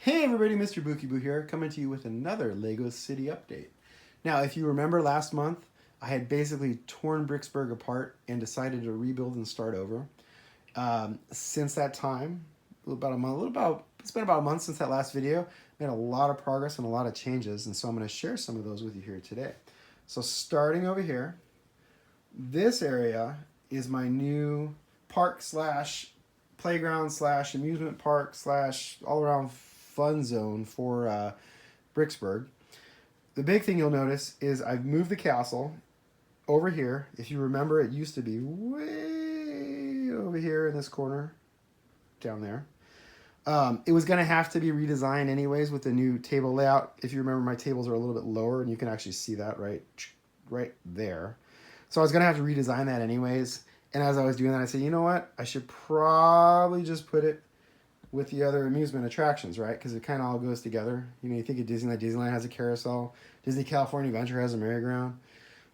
Hey everybody, Mr. Bookie Boo here, coming to you with another Lego City update. Now, if you remember last month, I had basically torn Bricksburg apart and decided to rebuild and start over. Since that time, it's been about a month since that last video. Made a lot of progress and a lot of changes, and so I'm going to share some of those with you here today. So starting over here, this area is my new park slash playground slash amusement park slash all around fun zone for Bricksburg. The big thing you'll notice is I've moved the castle over here. If you remember, it used to be way over here in this corner, down there. It was going to have to be redesigned anyways with the new table layout. If you remember, my tables are a little bit lower, and you can actually see that right there. So I was going to have to redesign that anyways. And as I was doing that, I said, you know what? I should probably just put it with the other amusement attractions, right? Because it kind of all goes together. You know, you think of Disneyland. Disneyland has a carousel. Disney California Adventure has a merry-go-round.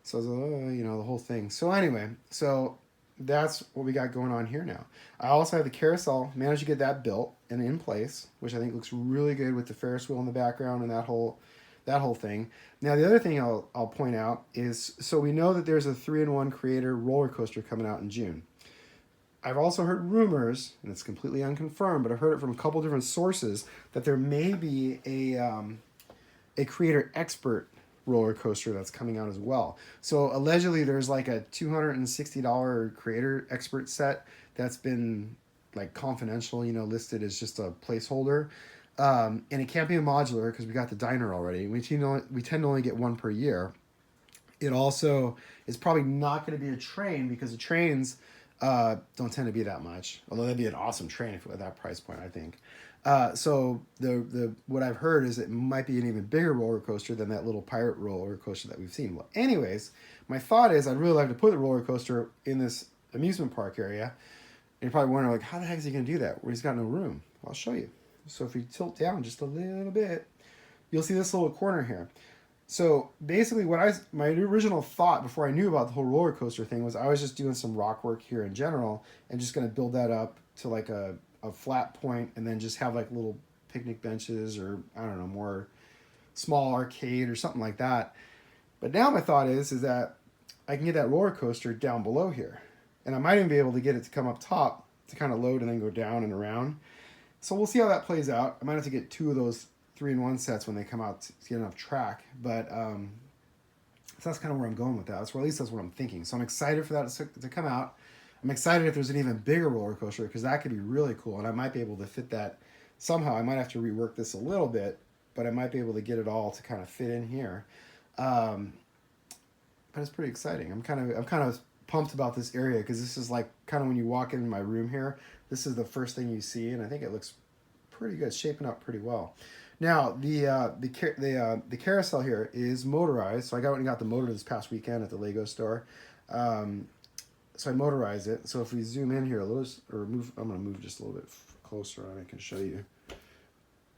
So, you know, the whole thing. So anyway, so that's what we got going on here now. I also have the carousel. Managed to get that built and in place, which I think looks really good with the Ferris wheel in the background and that whole thing. Now, the other thing I'll point out is, so we know that there's a 3-in-1 Creator roller coaster coming out in June. I've also heard rumors, and it's completely unconfirmed, but I've heard it from a couple different sources that there may be a Creator Expert roller coaster that's coming out as well. So allegedly there's like a $260 Creator Expert set that's been like confidential, you know, listed as just a placeholder. And it can't be a modular because we got the diner already. We tend to only get one per year. It also is probably not going to be a train because the trains don't tend to be that much. Although that'd be an awesome train if at that price point, I think. So the what I've heard is it might be an even bigger roller coaster than that little pirate roller coaster that we've seen. Well, anyways, my thought is I'd really like to put the roller coaster in this amusement park area. And you're probably wondering, like, how the heck is he going to do that? Well, he's got no room. I'll show you. So if we tilt down just a little bit, you'll see this little corner here. So basically my original thought before I knew about the whole roller coaster thing was I was just doing some rock work here in general and just going to build that up to like a flat point and then just have like little picnic benches or, I don't know, more small arcade or something like that. But now my thought is that I can get that roller coaster down below here. And I might even be able to get it to come up top to kind of load and then go down and around. So we'll see how that plays out. I might have to get 2 of those 3-in-1 sets when they come out to get enough track. But so that's kind of where I'm going with that. Or at least that's what I'm thinking. So I'm excited for that to come out. I'm excited if there's an even bigger roller coaster because that could be really cool. And I might be able to fit that somehow. I might have to rework this a little bit, but I might be able to get it all to kind of fit in here. But it's pretty exciting. I'm kind of pumped about this area because this is like kind of when you walk in my room here, this is the first thing you see, and I think it looks pretty good, shaping up pretty well. Now the carousel here is motorized, so I went and got the motor this past weekend at the Lego store. So I motorized it. So if we zoom in here a little, or move, I'm going to move just a little bit closer, and I can show you.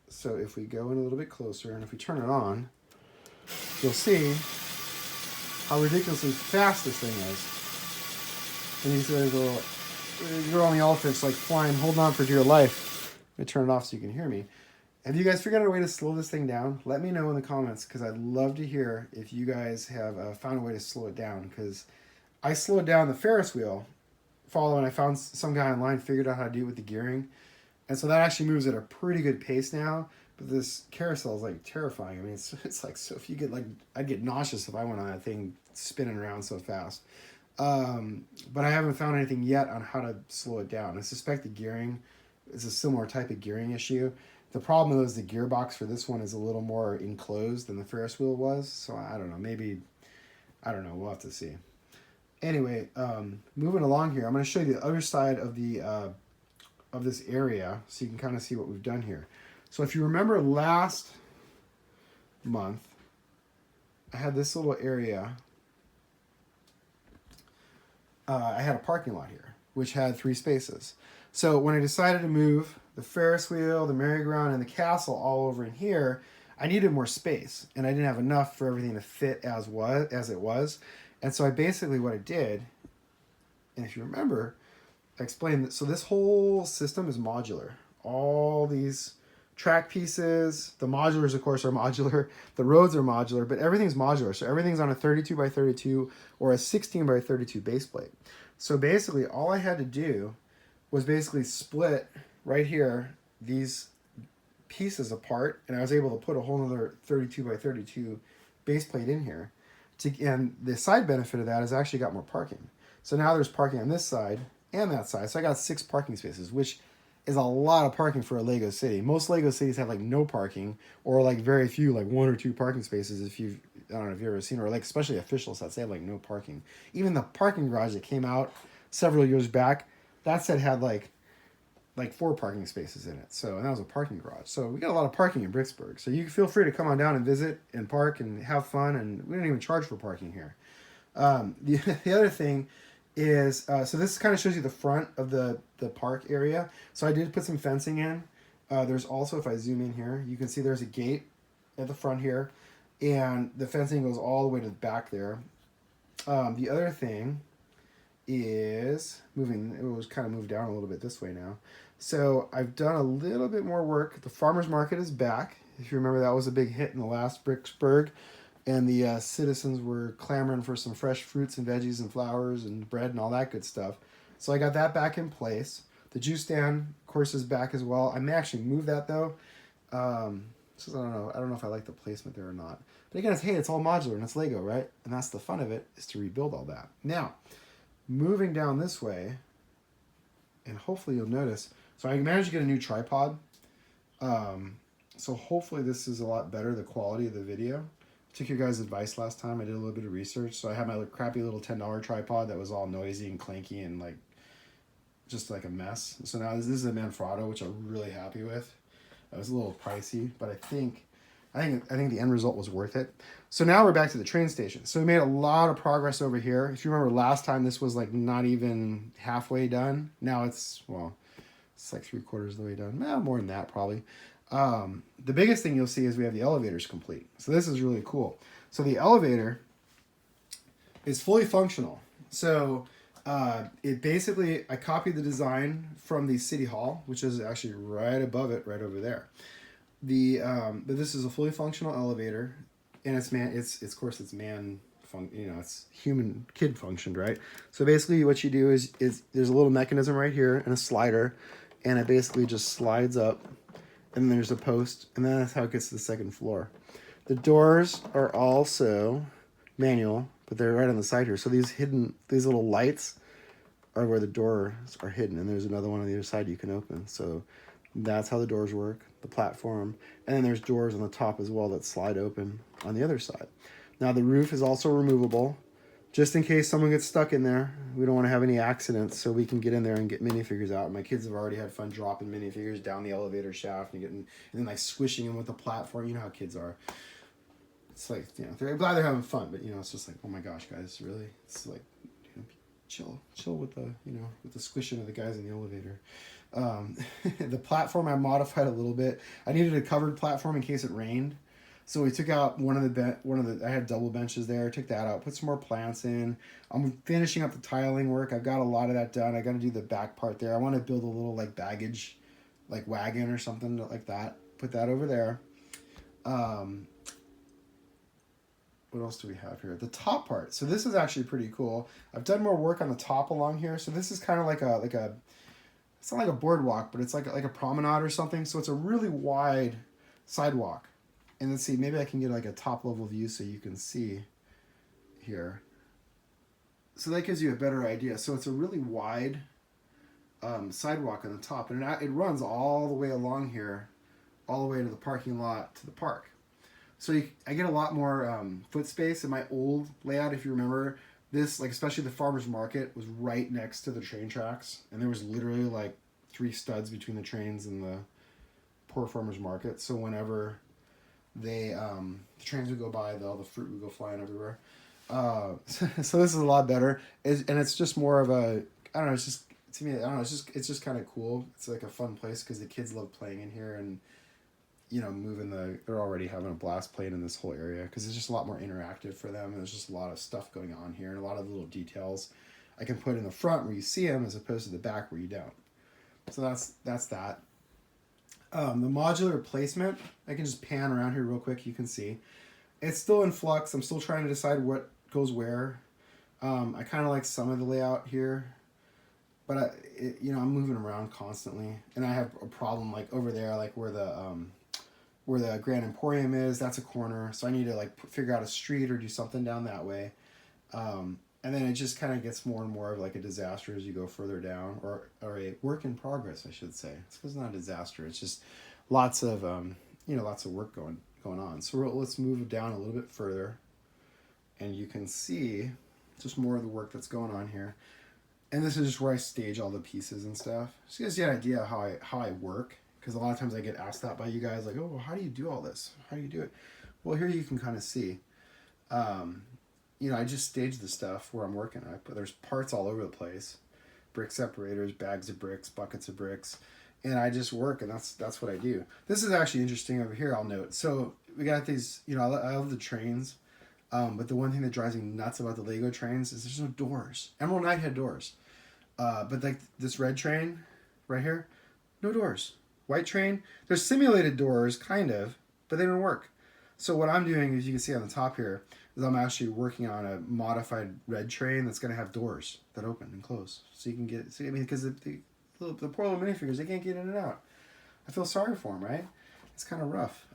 So if we go in a little bit closer, and if we turn it on, you'll see how ridiculously fast this thing is. And you see these little girl on the elephant's like flying, holding on for dear life. Let me turn it off so you can hear me. Have you guys figured out a way to slow this thing down? Let me know in the comments because I'd love to hear if you guys have found a way to slow it down, because I slowed down the Ferris wheel following. I found some guy online figured out how to do it with the gearing. And so that actually moves at a pretty good pace now. But this carousel is like terrifying. I mean, it's like, so if you get like, I'd get nauseous if I went on that thing spinning around so fast. But I haven't found anything yet on how to slow it down. I suspect the gearing is a similar type of gearing issue. The problem is the gearbox for this one is a little more enclosed than the Ferris wheel was. So I don't know, maybe, I don't know, we'll have to see. Anyway, moving along here, I'm going to show you the other side of the of this area so you can kind of see what we've done here. So if you remember last month, I had this little area. I had a parking lot here, which had 3 spaces. So when I decided to move the Ferris wheel, the merry-go-round, and the castle all over in here, I needed more space, and I didn't have enough for everything to fit as it was. And so what I did, and if you remember, I explained that, so this whole system is modular. All these track pieces. The modulars, of course, are modular. The roads are modular, but everything's modular. So everything's on a 32 by 32 or a 16 by 32 base plate. So basically, all I had to do was basically split right here these pieces apart, and I was able to put a whole other 32 by 32 base plate in here. And the side benefit of that is I actually got more parking. So now there's parking on this side and that side. So I got 6 parking spaces, which is a lot of parking for a Lego city. Most Lego cities have like no parking, or like very few, like 1 or 2 parking spaces. If you've, I don't know if you've ever seen, or like especially official sets, they have like no parking. Even the parking garage that came out several years back, that set had like 4 parking spaces in it. So, and that was a parking garage. So we got a lot of parking in Bricksburg. So you feel free to come on down and visit and park and have fun. And we don't even charge for parking here. The other thing is, so this kind of shows you the front of the park area. So I did put some fencing in. There's also, if I zoom in here, you can see there's a gate at the front here. And the fencing goes all the way to the back there. The other thing is moving, it was kind of moved down a little bit this way now. So I've done a little bit more work. The farmer's market is back. If you remember, that was a big hit in the last Bricksburg. And the citizens were clamoring for some fresh fruits and veggies and flowers and bread and all that good stuff. So I got that back in place. The juice stand, of course, is back as well. I may actually move that, though. So I don't know if I like the placement there or not. But again, it's all modular and it's Lego, right? And that's the fun of it, is to rebuild all that. Now, moving down this way, and hopefully you'll notice, so I managed to get a new tripod. So hopefully this is a lot better, the quality of the video. I took your guys' advice last time. I did a little bit of research. So I had my crappy little $10 tripod that was all noisy and clanky and like just like a mess. So now this is a Manfrotto, which I'm really happy with. It was a little pricey, but I think the end result was worth it. So now we're back to the train station. So we made a lot of progress over here. If you remember last time, this was like not even halfway done. Now it's like 3/4 of the way done. More than that probably. The biggest thing you'll see is we have the elevators complete. So this is really cool. So the elevator is fully functional. So it basically, I copied the design from the City Hall, which is actually right above it, right over there. But this is a fully functional elevator, and it's human kid functioned, right? So basically what you do is there's a little mechanism right here and a slider, and it basically just slides up, and there's a post, and then that's how it gets to the second floor. The doors are also manual, but they're right on the side here. So these little lights are where the doors are hidden, and there's another one on the other side you can open. So that's how the doors work, the platform. And then there's doors on the top as well that slide open on the other side. Now the roof is also removable, just in case someone gets stuck in there. We don't want to have any accidents, so we can get in there and get minifigures out. My kids have already had fun dropping minifigures down the elevator shaft and then like squishing them with the platform. You know how kids are. It's like, they're glad they're having fun, but it's just like, oh my gosh, guys, really? It's like, chill with the, with the squishing of the guys in the elevator. The platform I modified a little bit. I needed a covered platform in case it rained. So we took out I had double benches there, took that out, put some more plants in. I'm finishing up the tiling work. I've got a lot of that done. I got to do the back part there. I want to build a little like baggage, like wagon or something like that. Put that over there. What else do we have here? The top part. So this is actually pretty cool. I've done more work on the top along here. So this is kind of like it's not like a boardwalk, but it's like a promenade or something. So it's a really wide sidewalk. And let's see, maybe I can get like a top level view so you can see here. So that gives you a better idea. So it's a really wide sidewalk on the top, and it runs all the way along here, all the way to the parking lot to the park. So I get a lot more foot space. In my old layout, if you remember, this, like especially the farmer's market, was right next to the train tracks, and there was literally like 3 studs between the trains and the poor farmer's market. So whenever the trains would go by, all the fruit would go flying everywhere. So this is a lot better, and it's just more of a, I don't know, it's just, to me, I don't know, it's just kind of cool. It's like a fun place because the kids love playing in here, and they're already having a blast playing in this whole area because it's just a lot more interactive for them, and there's just a lot of stuff going on here and a lot of little details I can put in the front where you see them as opposed to the back where you don't. So that's that. The modular placement, I can just pan around here real quick. You can see it's still in flux. I'm still trying to decide what goes where. I kind of like some of the layout here, but I'm moving around constantly, and I have a problem like over there, like where the Grand Emporium is. That's a corner, so I need to like figure out a street or do something down that way. And then it just kind of gets more and more of like a disaster as you go further down, or a work in progress, I should say. It's because it's not a disaster. It's just lots of lots of work going on. So let's move down a little bit further, and you can see just more of the work that's going on here. And this is just where I stage all the pieces and stuff. Just gives you an idea of how I work, because a lot of times I get asked that by you guys, like, oh, well, how do you do all this? How do you do it? Well, here you can kind of see. I just stage the stuff where I'm working. There's parts all over the place, brick separators, bags of bricks, buckets of bricks, and I just work, and that's what I do. This is actually interesting over here, I'll note. So we got these, I love the trains, but the one thing that drives me nuts about the Lego trains is there's no doors. Emerald Knight had doors, but like this red train right here, no doors. White train, there's simulated doors, kind of, but they don't work. So what I'm doing, as you can see on the top here, is I'm actually working on a modified red train that's going to have doors that open and close. So you can get, because the poor little minifigures, they can't get in and out. I feel sorry for them, right? It's kind of rough.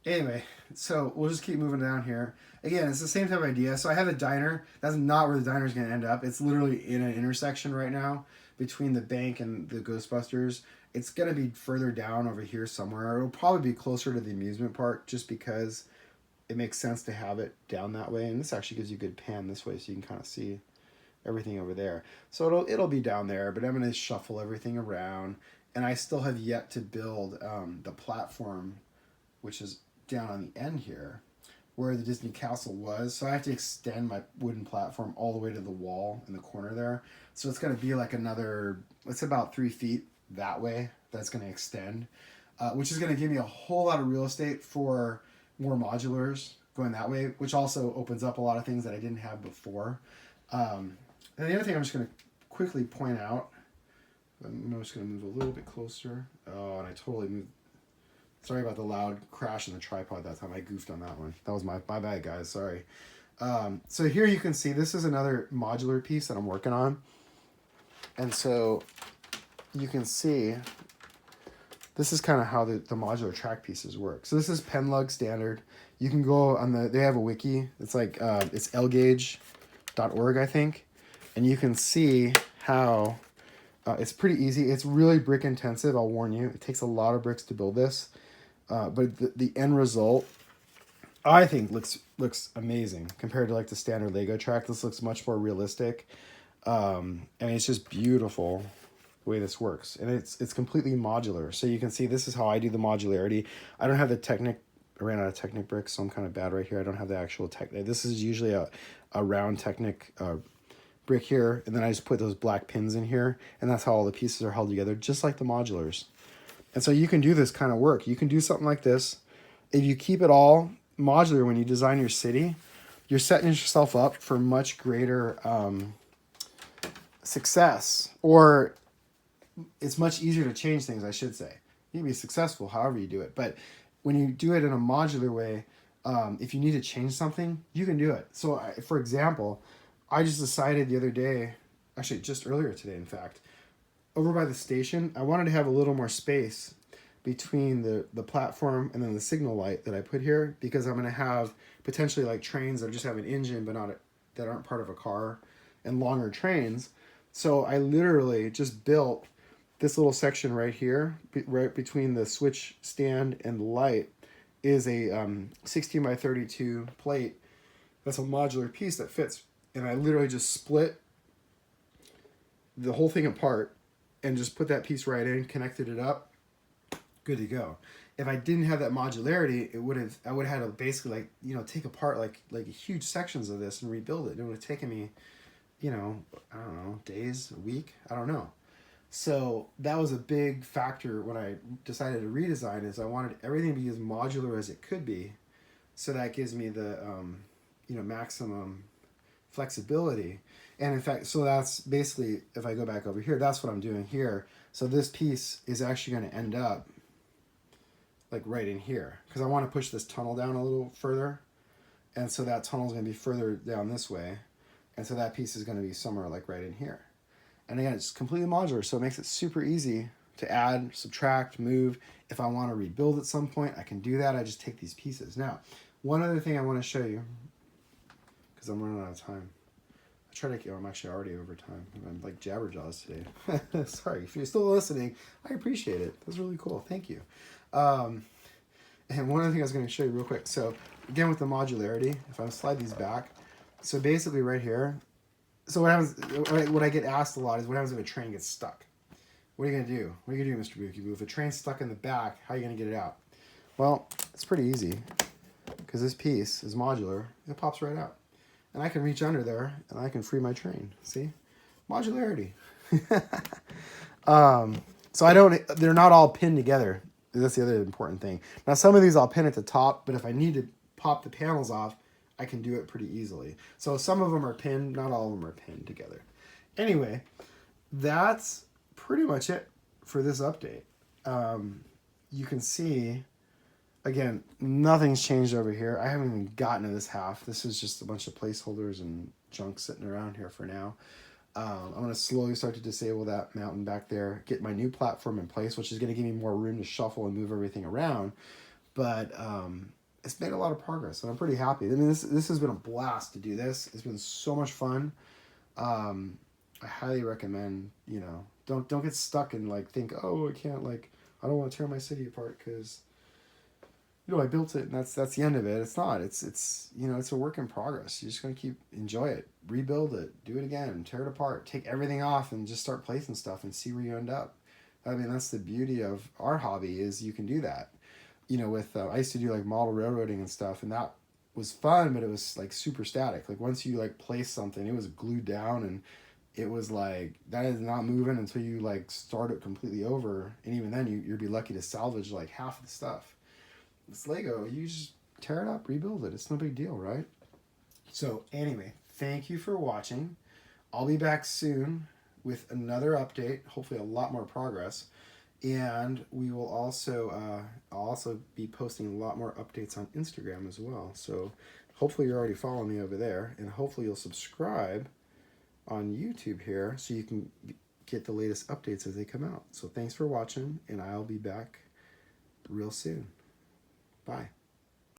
Anyway, so we'll just keep moving down here. Again, it's the same type of idea. So I have a diner. That's not where the diner is going to end up. It's literally in an intersection right now between the bank and the Ghostbusters. It's going to be further down over here somewhere. It'll probably be closer to the amusement park just because it makes sense to have it down that way. And this actually gives you a good pan this way so you can kind of see everything over there. So it'll be down there, but I'm going to shuffle everything around. And I still have yet to build the platform, which is down on the end here, where the Disney Castle was. So I have to extend my wooden platform all the way to the wall in the corner there. So it's going to be like it's about 3 feet that way. That's going to extend, which is going to give me a whole lot of real estate for more modulars going that way, which also opens up a lot of things that I didn't have before. And the other thing I'm just going to quickly point out, I'm just going to move a little bit closer. Oh, and I totally moved. Sorry about the loud crash in the tripod that time. I goofed on that one. That was my bad, guys. Sorry. So here you can see this is another modular piece that I'm working on. And so you can see this is kind of how the modular track pieces work. So this is Penlug standard. You can go on they have a wiki. It's like, it's lgauge.org, I think. And you can see how it's pretty easy. It's really brick intensive, I'll warn you. It takes a lot of bricks to build this. But the end result, I think, looks amazing compared to like the standard Lego track. This looks much more realistic. And it's just beautiful the way this works. And it's completely modular. So you can see this is how I do the modularity. I don't have the Technic. I ran out of Technic bricks, so I'm kind of bad right here. I don't have the actual Technic. This is usually a round Technic brick here. And then I just put those black pins in here. And that's how all the pieces are held together, just like the modulars. And so you can do this kind of work. You can do something like this. If you keep it all modular when you design your city, you're setting yourself up for much greater success. Or it's much easier to change things, I should say. You can be successful however you do it. But when you do it in a modular way, if you need to change something, you can do it. So, for example, I just decided the other day, actually just earlier today, in fact, over by the station, I wanted to have a little more space between the platform and then the signal light that I put here, because I'm going to have potentially like trains that just have an engine but that aren't part of a car, and longer trains. So I literally just built this little section right here, right between the switch stand and the light, is a 16 by 32 plate. That's a modular piece that fits. And I literally just split the whole thing apart and just put that piece right in, connected it up, good to go. If I didn't have that modularity, I would have had to basically take apart like huge sections of this and rebuild it. It would have taken me, I don't know, days, a week, I don't know. So that was a big factor when I decided to redesign, is I wanted everything to be as modular as it could be. So that gives me the maximum flexibility. And in fact, so that's basically, if I go back over here, that's what I'm doing here. So this piece is actually going to end up like right in here because I want to push this tunnel down a little further. And so that tunnel is going to be further down this way. And so that piece is going to be somewhere like right in here. And again, it's completely modular, so it makes it super easy to add, subtract, move. If I want to rebuild at some point, I can do that. I just take these pieces. Now, one other thing I want to show you, because I'm running out of time. I try to, I'm actually already over time. I'm like jabberjaws today. Sorry, if you're still listening, I appreciate it. That's really cool. Thank you. And one other thing I was going to show you real quick. So again, with the modularity, if I slide these back, so basically right here, so what happens, what I get asked a lot is what happens if a train gets stuck? What are you going to do? What are you going to do, Mr. Bookie Boo? If a train's stuck in the back, how are you going to get it out? Well, it's pretty easy because this piece is modular. It pops right out. And I can reach under there and I can free my train. See? Modularity. So they're not all pinned together. That's the other important thing. Now, some of these I'll pin at the top, but if I need to pop the panels off, I can do it pretty easily. So some of them are pinned, not all of them are pinned together. Anyway, that's pretty much it for this update. You can see, again, nothing's changed over here. I haven't even gotten to this half. This is just a bunch of placeholders and junk sitting around here for now. I'm going to slowly start to disable that mountain back there, get my new platform in place, which is going to give me more room to shuffle and move everything around. But it's made a lot of progress, and I'm pretty happy. I mean, this has been a blast to do this. It's been so much fun. I highly recommend, you know, don't get stuck and like think, oh, I can't, like, I don't want to tear my city apart because, you know, I built it and that's the end of it. It's not. It's you know, it's a work in progress. You're just gonna enjoy it, rebuild it, do it again, tear it apart, take everything off, and just start placing stuff and see where you end up. I mean, that's the beauty of our hobby is you can do that. You know, with I used to do like model railroading and stuff, and that was fun, but it was like super static. Like once you like place something, it was glued down, and it was like that is not moving until you like start it completely over. And even then, you'd be lucky to salvage like half of the stuff. It's Lego. You just tear it up, rebuild it. It's no big deal, right? So anyway, thank you for watching. I'll be back soon with another update. Hopefully, a lot more progress. And we will also, I'll also be posting a lot more updates on Instagram as well. So hopefully you're already following me over there. And hopefully you'll subscribe on YouTube here so you can get the latest updates as they come out. So thanks for watching, and I'll be back real soon. Bye.